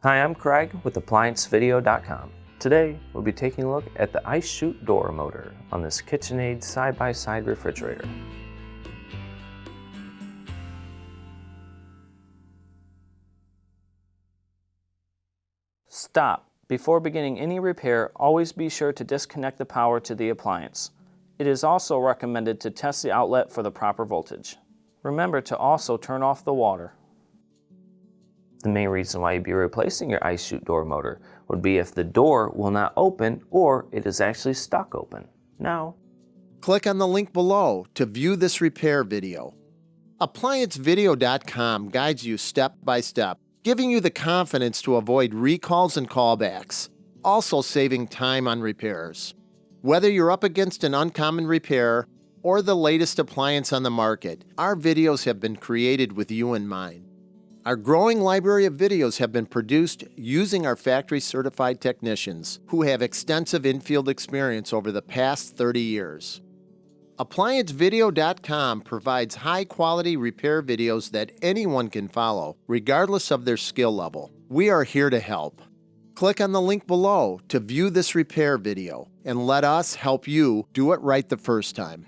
Hi, I'm Craig with ApplianceVideo.com. Today, we'll be taking a look at the ice chute door motor on this KitchenAid side-by-side refrigerator. Stop. Before beginning any repair, always be sure to disconnect the power to the appliance. It is also recommended to test the outlet for the proper voltage. Remember to also turn off the water. The main reason why you'd be replacing your ice chute door motor would be if the door will not open or it is actually stuck open. Now, click on the link below to view this repair video. ApplianceVideo.com guides you step by step, giving you the confidence to avoid recalls and callbacks, also saving time on repairs. Whether you're up against an uncommon repair or the latest appliance on the market, our videos have been created with you in mind. Our growing library of videos have been produced using our factory-certified technicians who have extensive infield experience over the past 30 years. ApplianceVideo.com provides high-quality repair videos that anyone can follow, regardless of their skill level. We are here to help. Click on the link below to view this repair video and let us help you do it right the first time.